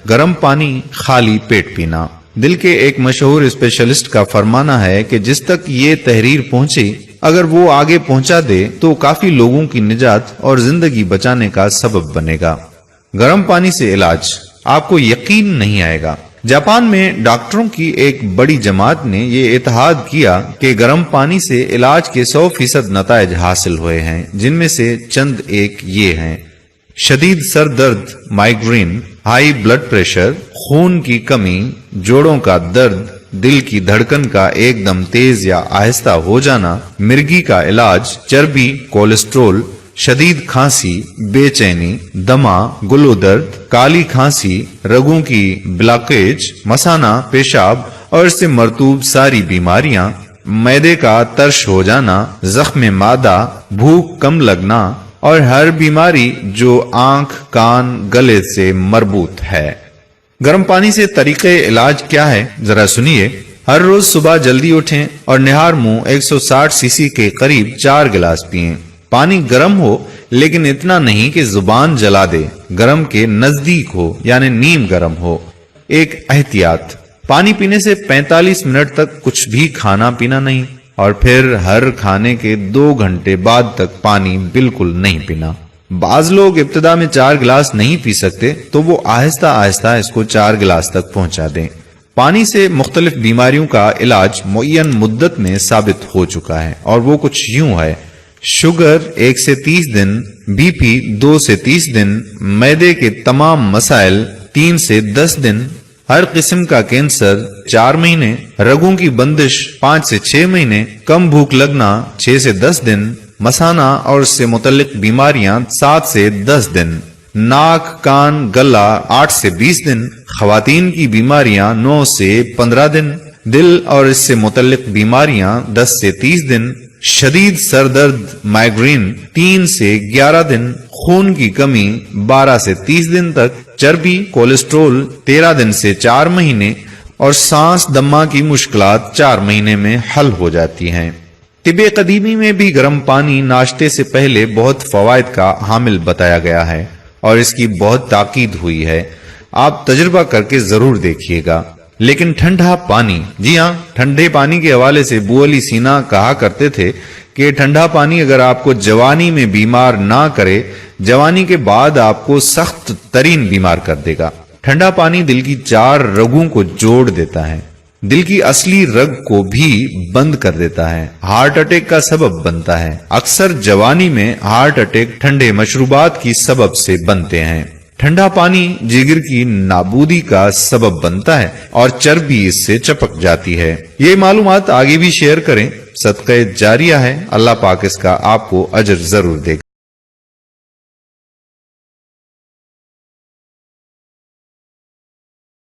गर्म पानी खाली पेट पीना। दिल के एक मशहूर स्पेशलिस्ट का फरमाना है कि जिस तक ये तहरीर पहुंची, अगर वो आगे पहुंचा दे तो काफी लोगों की निजात और जिंदगी बचाने का सबब बनेगा। गर्म पानी से इलाज, आपको यकीन नहीं आएगा। जापान में डॉक्टरों की एक बड़ी जमात ने ये इत्तेहाद किया कि गर्म पानी से इलाज के 100% नताइज हासिल हुए हैं, जिनमें से चंद एक ये हैं: शदीद सर दर्द, माइग्रेन, हाई ब्लड प्रेशर, खून की कमी, जोड़ों का दर्द, दिल की धड़कन का एकदम तेज या आहिस्ता हो जाना, मिर्गी का इलाज, चर्बी, कोलेस्ट्रोल, शदीद खांसी, बेचैनी, दमा, गुलोदर्द, काली खांसी, रगों की ब्लॉकेज, मसाना, पेशाब और इससे मरतूब सारी बीमारियां, मैदे का तर्श हो जाना, जख्म मादा, भूख कम लगना और हर बीमारी जो आंख, कान, गले से मरबूत है। गर्म पानी से तरीके इलाज क्या है, जरा सुनिए। हर रोज सुबह जल्दी उठें और निहार मुंह 160 सीसी के करीब 4 गिलास पिएं। पानी गर्म हो लेकिन इतना नहीं कि जुबान जला दे, गर्म के नजदीक हो यानी नीम गर्म हो। एक एहतियात, पानी पीने से 45 मिनट तक कुछ भी खाना पीना नहीं और फिर हर खाने के 2 घंटे बाद तक पानी बिल्कुल नहीं पीना। बाज लोग इब्तिदा में 4 गिलास नहीं पी सकते तो वो आहिस्ता आहिस्ता इसको 4 गिलास तक पहुंचा दें। पानी से मुख्तलिफ बीमारियों का इलाज मुय्यन मुद्दत में साबित हो चुका है और वो कुछ यूं है: शुगर 1 से 30 दिन, बीपी 2 से 30 दिन, मैदे के तमाम मसाइल 3 से 10 दिन, हर किस्म का कैंसर 4 महीने, रगों की बंदिश 5 से 6 महीने, कम भूख लगना 6 से 10 दिन, मसाना और इससे मुतल्लिक बीमारियां 7 से 10 दिन, नाक, कान, गला 8 से 20 दिन, खवातीन की बीमारियां 9 से 15 दिन, दिल और इससे मुतल्लिक बीमारियां 10 से 30 दिन, शदीद सरदर्द, माइग्रेन 3 से 11 दिन, खून की कमी 12 से 30 दिन तक, चर्बी, कोलेस्ट्रोल 13 दिन से 4 महीने और सांस दमा की मुश्किलात 4 महीने में हल हो जाती हैं। तिब्बे कदीमी में भी गर्म पानी नाश्ते से पहले बहुत फवायद का हामिल बताया गया है और इसकी बहुत ताकीद हुई है। आप तजुर्बा करके जरूर देखिएगा। लेकिन ठंडा पानी, जी हाँ, ठंडे पानी के हवाले से बू अली सीना कहा करते थे कि ठंडा पानी अगर आपको जवानी में बीमार ना करे, जवानी के बाद आपको सख्त तरीन बीमार कर देगा। ठंडा पानी दिल की 4 रगों को जोड़ देता है, दिल की असली रग को भी बंद कर देता है, हार्ट अटैक का सबब बनता है। अक्सर जवानी में हार्ट अटैक ठंडे मशरूबात की सबब से बनते हैं। ठंडा पानी जिगर की नाबूदी का सबब बनता है और चर्बी इससे चपक जाती है। ये मालूमात आगे भी शेयर करें, सदक़े जारिया है, अल्लाह पाक इसका आपको अजर जरूर देगा।